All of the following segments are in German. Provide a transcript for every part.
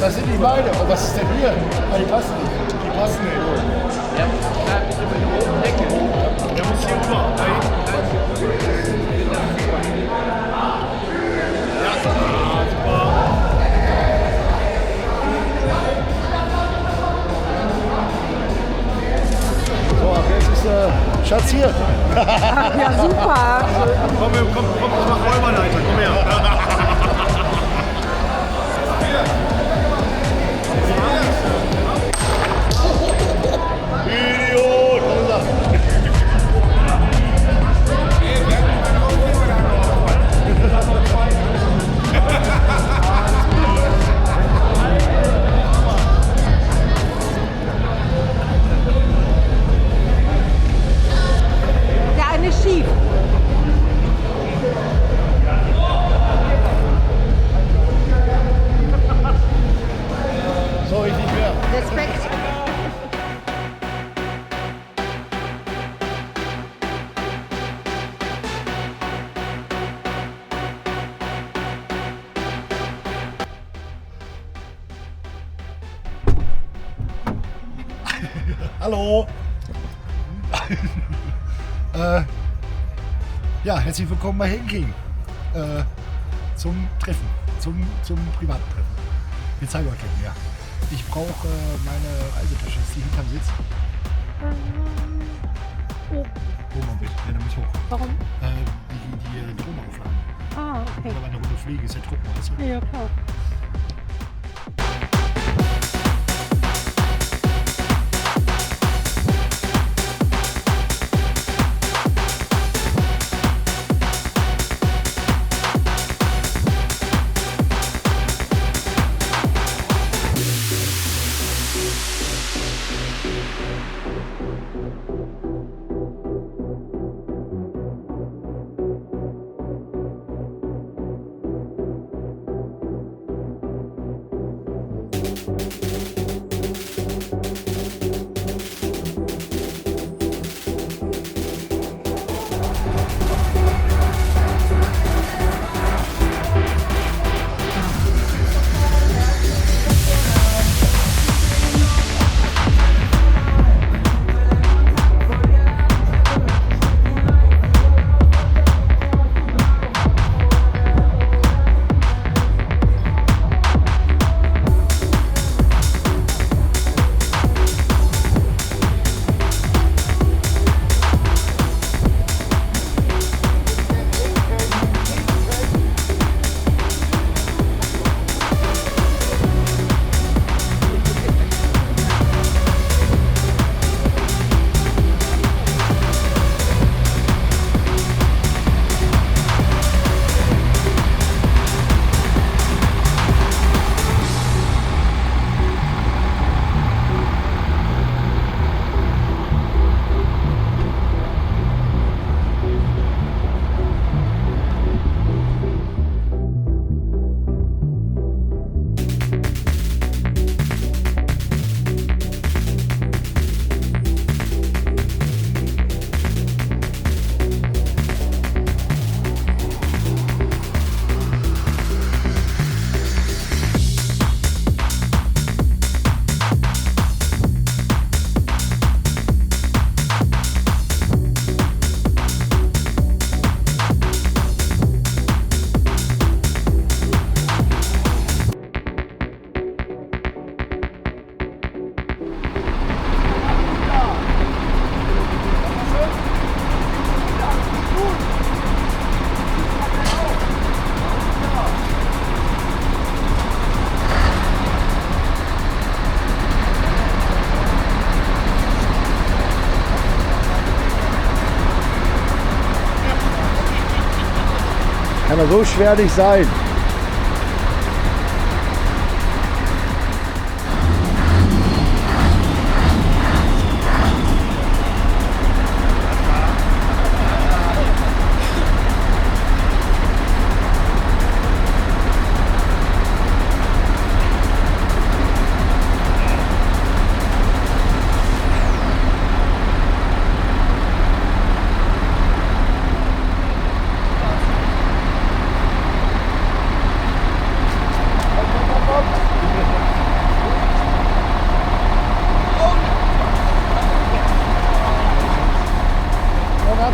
Das sind die beide. Und was ist denn hier? Ah, die passen nicht. Die passen nicht. Der muss ein klein bisschen über die roten Decke. Der muss hier rüber. Ja, super. So, ab jetzt ist Schatz hier. Ach, ja, super. Komm, ich mach Räuberleiter. Komm her. Der eine schief. So, ich nicht mehr. Respekt. Hallo. Ja, herzlich willkommen bei Henking. Zum Treffen, zum privaten Treffen. Wir zeigen euch gleich mehr. Ich brauche meine Reisetasche, ist die hinterm Sitz. Oben am Bett, ja, da muss ich hoch. Warum? Die Drohne aufladen. Ah, okay. Aber eine Runde Fliege ist ja trocken, weißt du? Ja, klar. Kann doch so schwer nicht sein.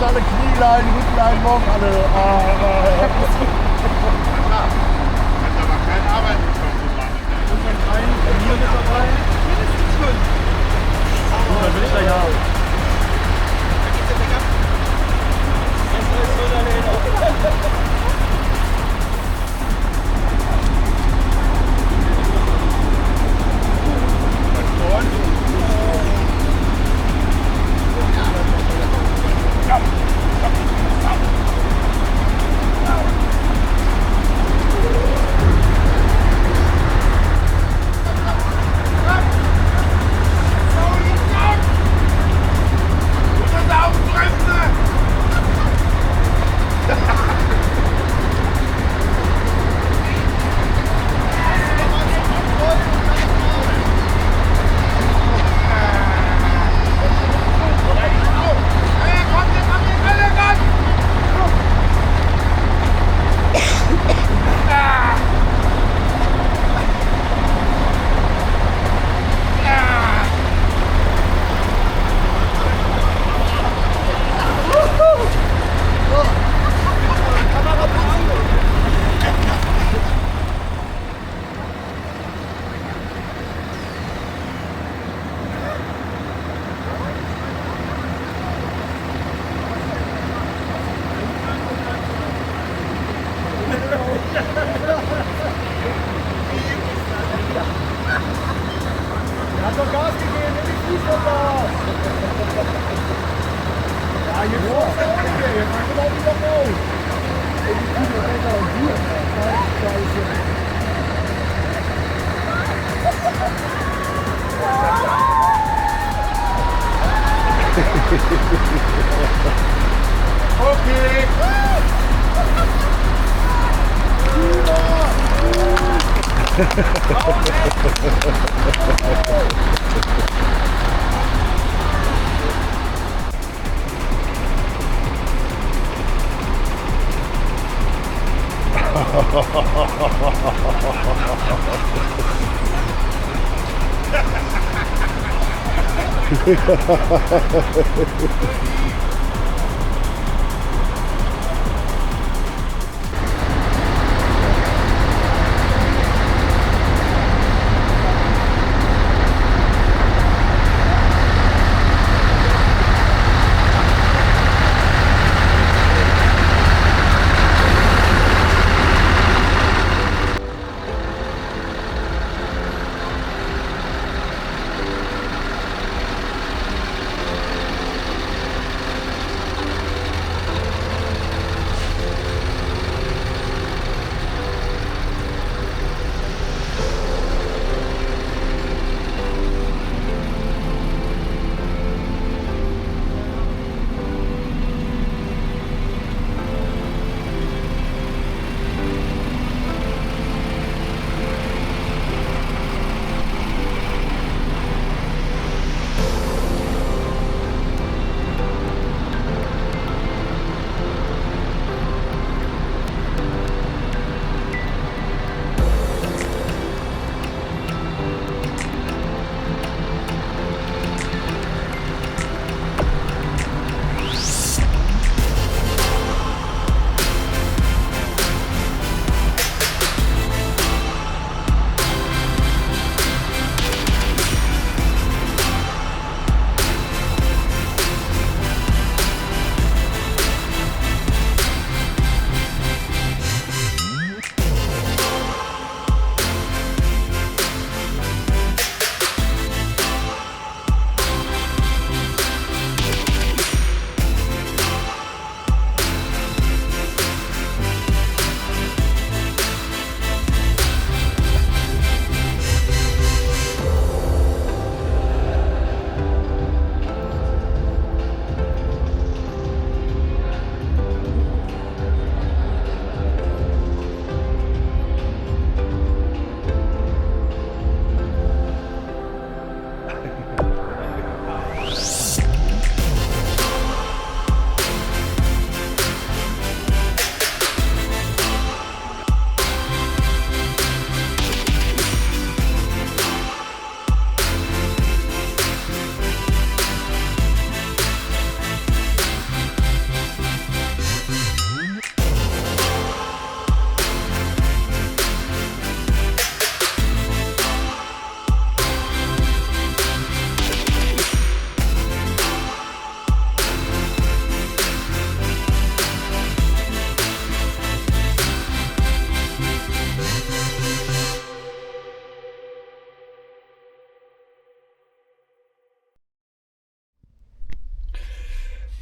Alle Knielein, Rücklein, morgen alle. aber kein Arbeitskonto machen. Und dann rein, hier mit dabei. Mindestens 5. Oh, dann will ich gleich haben. Hat doch Gas gegeben, nimm die Füße runter! Ja, jetzt ist es okay, jetzt machen wir wieder raus! Die Füße runter und hier! Scheiße! Okay!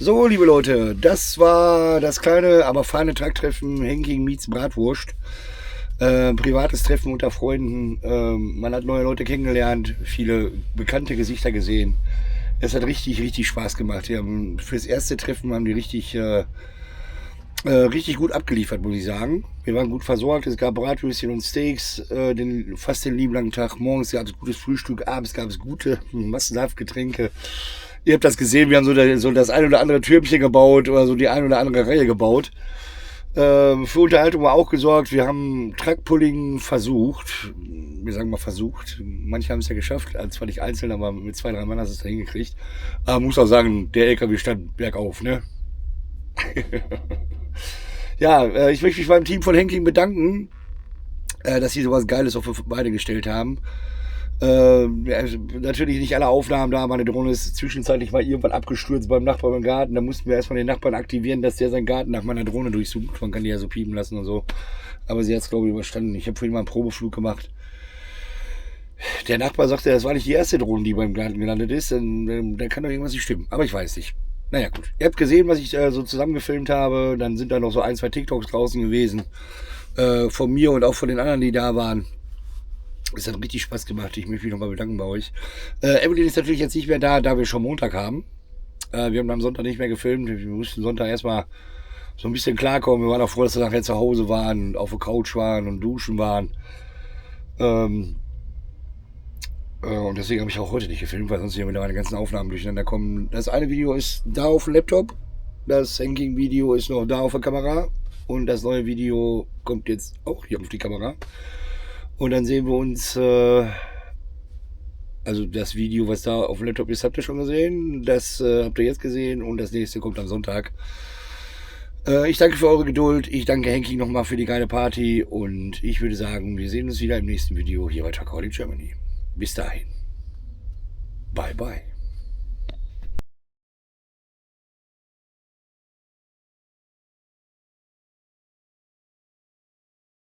So, liebe Leute, das war das kleine, aber feine Trucktreffen Henking meets Bratwurschd. Privates Treffen unter Freunden. Man hat neue Leute kennengelernt, viele bekannte Gesichter gesehen. Es hat richtig, richtig Spaß gemacht. Fürs erste Treffen haben die richtig gut abgeliefert, muss ich sagen. Wir waren gut versorgt. Es gab Bratwürstchen und Steaks fast den lieben langen Tag. Morgens gab es gutes Frühstück, abends gab es gute massenhaft Getränke. Ihr habt das gesehen, wir haben so das ein oder andere Türmchen gebaut oder so die ein oder andere Reihe gebaut. Für Unterhaltung war auch gesorgt. Wir haben Truckpulling versucht. Wir sagen mal versucht. Manche haben es ja geschafft, zwar nicht einzeln, aber mit 2, 3 Mann hast du es da hingekriegt. Aber muss auch sagen, der LKW stand bergauf, ne? Ja, ich möchte mich beim Team von Henking bedanken, dass sie sowas Geiles auf die Beine gestellt haben. Natürlich nicht alle Aufnahmen da. Meine Drohne ist zwischenzeitlich mal irgendwann abgestürzt beim Nachbarn im Garten. Da mussten wir erstmal den Nachbarn aktivieren, dass der seinen Garten nach meiner Drohne durchsucht. Man kann die ja so piepen lassen und so. Aber sie hat es, glaube ich, überstanden. Ich habe vorhin mal einen Probeflug gemacht. Der Nachbar sagte, das war nicht die erste Drohne, die beim Garten gelandet ist. Dann kann doch irgendwas nicht stimmen. Aber ich weiß nicht. Naja, gut. Ihr habt gesehen, was ich so zusammengefilmt habe. Dann sind da noch so 1, 2 TikToks draußen gewesen. Von mir und auch von den anderen, die da waren. Es hat richtig Spaß gemacht. Ich möchte mich nochmal bedanken bei euch. Evelyn ist natürlich jetzt nicht mehr da wir schon Montag haben. Wir haben am Sonntag nicht mehr gefilmt. Wir mussten Sonntag erstmal so ein bisschen klarkommen. Wir waren auch froh, dass wir nachher zu Hause waren, auf der Couch waren und duschen waren. Und deswegen habe ich auch heute nicht gefilmt, weil sonst hier wieder meine ganzen Aufnahmen durcheinander kommen. Das eine Video ist da auf dem Laptop. Das Henking-Video ist noch da auf der Kamera. Und das neue Video kommt jetzt auch hier auf die Kamera. Und dann sehen wir uns, also das Video, was da auf dem Laptop ist, habt ihr schon gesehen. Das habt ihr jetzt gesehen und das nächste kommt am Sonntag. Ich danke für eure Geduld. Ich danke Henking nochmal für die geile Party. Und ich würde sagen, wir sehen uns wieder im nächsten Video hier bei Trucktreffen Germany. Bis dahin. Bye, bye.